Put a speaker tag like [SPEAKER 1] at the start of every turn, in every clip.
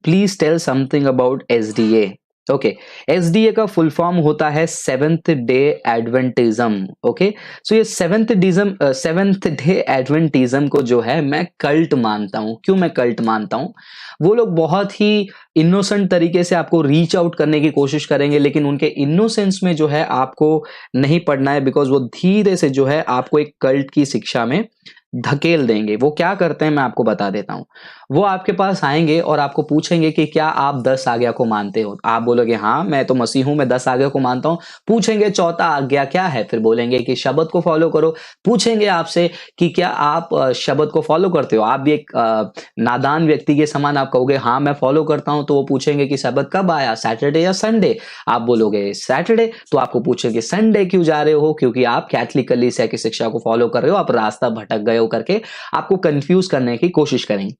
[SPEAKER 1] Please tell something about SDA. Okay, SDA का full form होता है seventh day adventism. Okay, so ये seventh day एडवेंटिज्म को जो है मैं कल्ट मानता हूं। क्यों मैं कल्ट मानता हूं? वो लोग बहुत ही इनोसेंट तरीके से आपको रीच आउट करने की कोशिश करेंगे, लेकिन उनके इनोसेंस में जो है आपको नहीं पड़ना है, बिकॉज वो धीरे से जो है आपको एक कल्ट की शिक्षा में धकेल देंगे। वो क्या करते हैं मैं आपको बता देता हूं। वो आपके पास आएंगे और आपको पूछेंगे कि क्या आप 10 आज्ञा को मानते हो? आप बोलोगे हाँ मैं तो मसीह हूं, मैं 10 आज्ञा को मानता हूं। पूछेंगे चौथा आज्ञा क्या है? फिर बोलेंगे कि शब्द को फॉलो करो। पूछेंगे आपसे कि क्या आप शब्द को फॉलो करते हो? आप भी एक नादान व्यक्ति के समान आप कहोगे हाँ मैं फॉलो करता हूं। तो वो पूछेंगे कि शब्द कब आया, सैटरडे या संडे? आप बोलोगे सैटरडे। तो आपको पूछेंगे संडे क्यों जा रहे हो? क्योंकि आप कैथलिक कलीसिया की शिक्षा को फॉलो कर रहे हो, आप रास्ता भटक गए हो करके आपको कंफ्यूज करने की कोशिश करेंगे।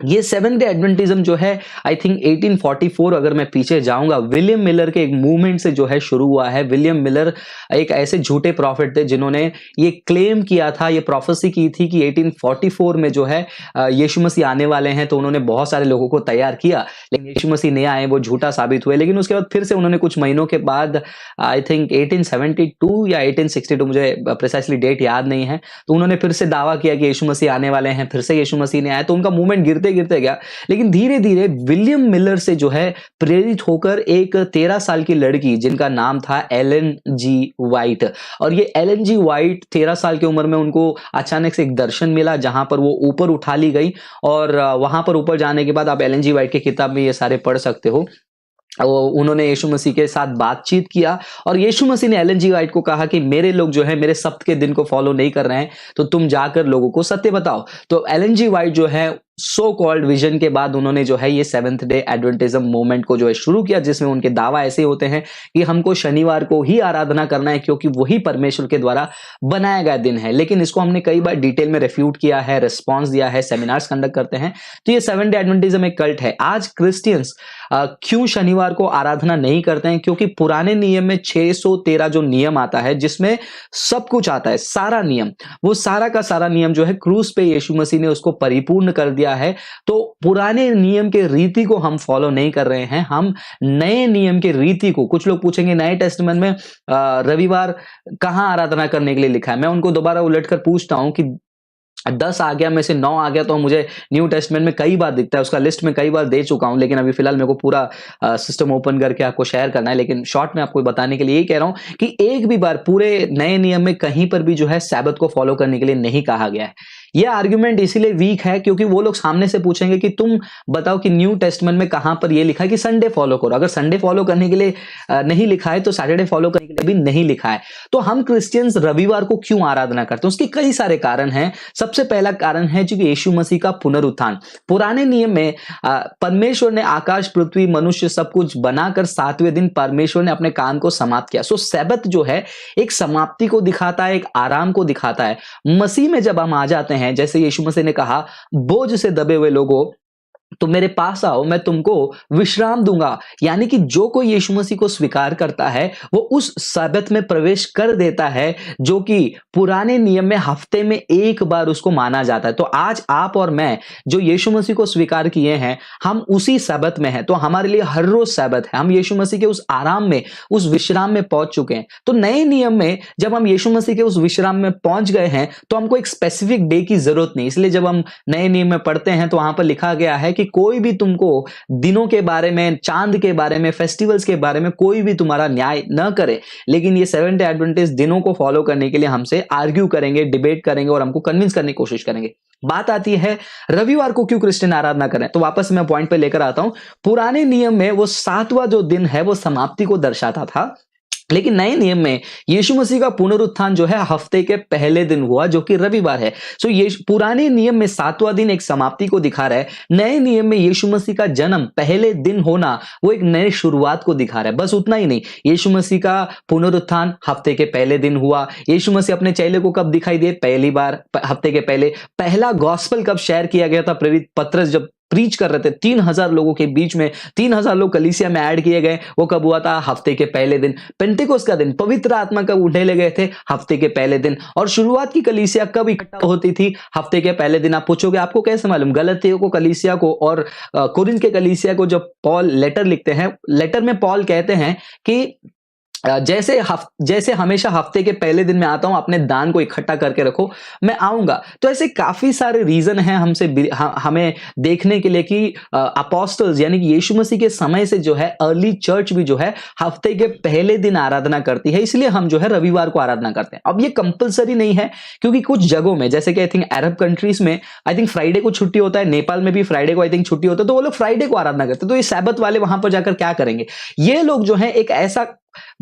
[SPEAKER 1] ये सेवन डे एडवेंटिज्म जो है आई थिंक 1844, अगर मैं पीछे जाऊंगा, विलियम मिलर के एक मूवमेंट से जो है शुरू हुआ है। विलियम मिलर एक ऐसे झूठे प्रॉफिट थे जिन्होंने ये क्लेम किया था, ये प्रोफेसी की थी कि 1844 में जो है यीशु मसीह आने वाले हैं। तो उन्होंने बहुत सारे लोगों को तैयार किया, लेकिन यीशु मसीह नहीं आए, वो झूठा साबित हुए। लेकिन उसके बाद फिर से उन्होंने कुछ महीनों के बाद आई थिंक 1872 या 1862, मुझे प्रिसाइसली डेट याद नहीं है, तो उन्होंने फिर से दावा किया कि यीशु मसीह आने वाले हैं। फिर से यीशु मसीह ने आया, तो उनका मूवमेंट गिरते गिरते गया। लेकिन धीरे धीरे विलियम मिलर से जो है प्रेरित होकर एक 13 साल की लड़की जिनका नाम था एलन जी वाइट, और ये एलन जी वाइट 13 साल की उम्र में उनको अचानक से एक दर्शन मिला जहां पर वो ऊपर उठा ली गई। और वहां पर ऊपर जाने के बाद आप एलन जी वाइट की किताब में ये सारे पढ़ सकते हो। उन्होंने यीशु मसीह के साथ बातचीत किया और यीशु मसीह ने एलन जी वाइट को कहा कि मेरे लोग जो है मेरे सब्त के दिन को फॉलो नहीं कर रहे हैं, तो तुम जाकर लोगों को सत्य बताओ। तो एलन जी वाइट जो है सो कॉल्ड विजन के बाद उन्होंने जो है ये सेवेंथ डे एडवेंटिज्म मूवमेंट को जो है शुरू किया, जिसमें उनके दावा ऐसे होते हैं कि हमको शनिवार को ही आराधना करना है क्योंकि वही परमेश्वर के द्वारा बनाया गया दिन है। लेकिन इसको हमने कई बार डिटेल में रिफ्यूट किया है, रिस्पॉन्स दिया है, सेमिनार्स कंडक्ट करते हैं। तो ये सेवन डे एडवेंटिज्म एक कल्ट है। आज क्रिश्चियंस क्यों शनिवार को आराधना नहीं करते हैं? क्योंकि पुराने नियम में 613 जो नियम आता है, जिसमें सब कुछ आता है, सारा नियम, वो सारा का सारा नियम जो है क्रूस पे यीशु मसीह ने उसको परिपूर्ण कर दिया है। तो पुराने नियम के रीति को हम फॉलो नहीं कर रहे हैं, हम नए नियम के रीति को। कुछ लोग पूछेंगे नए टेस्टामेंट में रविवार कहां आराधना करने के लिए लिखा है? मैं उनको दोबारा उलटकर पूछता हूं कि 10 आज्ञा में से 9 आज्ञा तो मुझे न्यू टेस्टमेंट में कई बार दिखता है, उसका लिस्ट में कई बार दे चुका हूं, लेकिन अभी फिलहाल मेरे को पूरा सिस्टम ओपन करके आपको शेयर करना है। लेकिन शॉर्ट में आपको बताने के लिए यही कह रहा हूं कि एक भी बार पूरे नए नियम में कहीं पर भी जो है सैबत को फॉलो करने के लिए नहीं कहा गया है। यह आर्ग्यूमेंट इसीलिए वीक है क्योंकि वो लोग सामने से पूछेंगे कि तुम बताओ कि न्यू टेस्टमेंट में कहां पर यह लिखा है कि संडे फॉलो करो। अगर संडे फॉलो करने के लिए नहीं लिखा है तो सैटरडे फॉलो करने के लिए भी नहीं लिखा है। तो हम क्रिश्चियंस रविवार को क्यों आराधना करते हैं? उसके कई सारे कारण हैं। सबसे पहला कारण है जो यीशु मसीह का पुनरुत्थान। पुराने नियम में परमेश्वर ने आकाश, पृथ्वी, मनुष्य सब कुछ बनाकर 7वें दिन परमेश्वर ने अपने काम को समाप्त किया। सो सैबत जो है एक समाप्ति को दिखाता है, एक आराम को दिखाता है। मसीह में जब हम आ जाते हैं, जैसे यीशु मसीह ने कहा बोझ से दबे हुए लोगों तो मेरे पास आओ, मैं तुमको विश्राम दूंगा। यानी कि जो कोई यीशु मसीह को स्वीकार करता है वो उस सब्त में प्रवेश कर देता है, जो कि पुराने नियम में हफ्ते में एक बार उसको माना जाता है। तो आज आप और मैं जो यीशु मसीह को स्वीकार किए हैं, हम उसी सब्त में हैं। तो हमारे लिए हर रोज सब्त है। हम यीशु मसीह के उस आराम में, उस विश्राम में पहुंच चुके हैं। तो नए नियम में जब हम यीशु मसीह के उस विश्राम में पहुंच गए हैं तो हमको एक स्पेसिफिक डे की जरूरत नहीं। इसलिए जब हम नए नियम में पढ़ते हैं तो वहां पर लिखा गया है कि कोई भी तुमको दिनों के बारे में, चांद के बारे में, फेस्टिवल्स के बारे में कोई भी तुम्हारा न्याय न करे। लेकिन ये सेवन डे एडवेंटिस्ट दिनों को फॉलो करने के लिए हमसे आर्ग्यू करेंगे, डिबेट करेंगे और हमको कन्विंस करने की कोशिश करेंगे। बात आती है रविवार को क्यों क्रिश्चियन आराधना करें, तो वापस मैं पॉइंट पे लेकर आता हूं। पुराने नियम में वो 7वां जो दिन है वो समाप्ति को दर्शाता था, लेकिन नए नियम में यीशु मसीह का पुनरुत्थान जो है हफ्ते के पहले दिन हुआ, जो कि रविवार है। सो ये पुराने नियम में 7वां दिन एक समाप्ति को दिखा रहा है। नए नियम में यीशु मसीह का जन्म पहले दिन होना वो एक नए शुरुआत को दिखा रहा है। बस उतना ही नहीं, यीशु मसीह का पुनरुत्थान हफ्ते के पहले दिन हुआ। यीशु मसीह अपने चेले को कब दिखाई दिए? पहली बार हफ्ते के पहले। पहला गॉस्पेल कब शेयर किया गया था? प्रेरित पतरस जब प्रीच कर रहे थे 3000 लोगों के बीच में, 3000 लोग कलीसिया में ऐड किए गए। वो कब हुआ था? हफ्ते के पहले दिन, पेंटेकोस्ट का दिन, पवित्र आत्मा कब उठने लगे थे? हफ्ते के पहले दिन। और शुरुआत की कलीसिया कब इकट्ठा होती थी? हफ्ते के पहले दिन। आप पूछोगे आपको कैसे मालूम? गलतियों को कलीसिया को और कोरिन्थ के कलीसिया को जब पॉल लेटर लिखते हैं, लेटर में पॉल कहते हैं कि जैसे हमेशा हफ्ते के पहले दिन मैं आता हूं, अपने दान को इकट्ठा करके रखो, मैं आऊंगा। तो ऐसे काफी सारे रीजन हैं हमें देखने के लिए कि अपोस्टल्स यानी कि यीशु मसीह के समय से जो है अर्ली चर्च भी जो है हफ्ते के पहले दिन आराधना करती है, इसलिए हम जो है रविवार को आराधना करते हैं। अब ये कंपलसरी नहीं है, क्योंकि कुछ जगहों में जैसे कि आई थिंक अरब कंट्रीज में आई थिंक फ्राइडे को छुट्टी होता है, नेपाल में भी फ्राइडे को आई थिंक छुट्टी होता है, तो वो लोग फ्राइडे को आराधना करते हैं। तो ये सैबत वाले वहां पर जाकर क्या करेंगे? ये लोग जो है एक ऐसा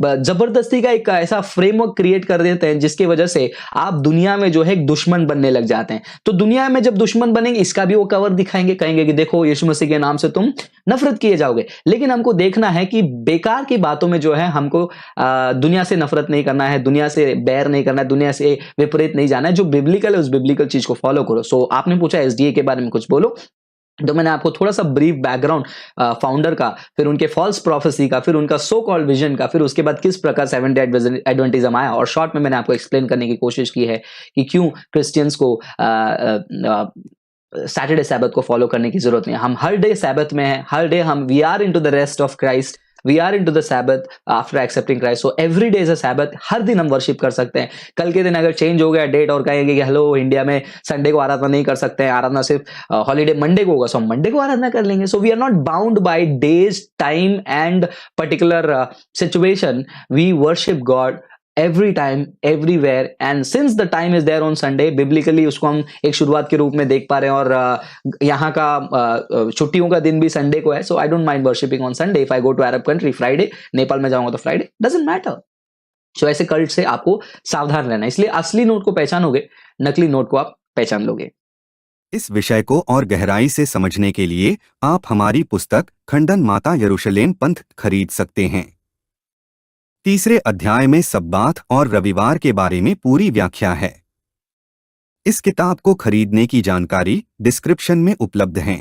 [SPEAKER 1] जबरदस्ती का एक ऐसा फ्रेमवर्क क्रिएट कर देते हैं जिसकी वजह से आप दुनिया में जो है एक दुश्मन बनने लग जाते हैं। तो दुनिया में जब दुश्मन बनेंगे, इसका भी वो कवर दिखाएंगे, कहेंगे कि देखो यीशु मसीह के नाम से तुम नफरत किए जाओगे। लेकिन हमको देखना है कि बेकार की बातों में जो है हमको दुनिया से नफरत नहीं करना है, दुनिया से बैर नहीं करना है, दुनिया से विपरीत नहीं जाना है। जो बिब्लिकल है उस बिब्लिकल चीज को फॉलो करो। सो आपने पूछा एसडीए के बारे में कुछ बोलो, तो मैंने आपको थोड़ा सा ब्रीफ बैकग्राउंड फाउंडर का, फिर उनके फॉल्स प्रोफेसी का, फिर उनका सो कॉल्ड विजन का, फिर उसके बाद किस प्रकार सेवन डे एडवेंटिज्म आया, और शॉर्ट में मैंने आपको एक्सप्लेन करने की कोशिश की है कि क्यों क्रिश्चियंस को सैटरडे सैबत को फॉलो करने की जरूरत नहीं है। हम हर डे सैबत में है, हर डे हम we are into the rest of Christ, we are into the sabbath after accepting Christ. So every day is a sabbath, हर दिन हम वर्शिप कर सकते हैं। कल के दिन अगर चेंज हो गया डेट और कहेंगे कि हेलो इंडिया में संडे को आराधना नहीं कर सकते हैं, आराधना सिर्फ हॉलीडे मंडे को होगा, सो हम मंडे को आराधना कर लेंगे। So we are not bound by days, time and particular situation. We worship God every time everywhere, and since the time is there on Sunday, biblically उसको हम एक शुरुआत के रूप में देख पा रहे हैं। और यहाँ का छुट्टियों का दिन भी संडे को है। so I don't mind worshipping on Sunday if I go to Arab country Friday, Nepal में जाऊंगा तो Friday, doesn't matter। so ऐसे कल्ट से आपको सावधान रहना है, इसलिए असली नोट को पहचानोगे, नकली नोट को आप पहचान लोगे।
[SPEAKER 2] इस विषय को और गहराई से समझने के लिए आप हमारी पुस्तक खंडन माता यरूशलेम पंथ खरीद सकते हैं। तीसरे अध्याय में सब्बात और रविवार के बारे में पूरी व्याख्या है। इस किताब को खरीदने की जानकारी डिस्क्रिप्शन में उपलब्ध है।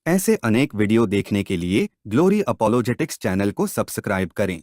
[SPEAKER 2] ऐसे अनेक वीडियो देखने के लिए ग्लोरी अपोलोजेटिक्स चैनल को सब्सक्राइब करें।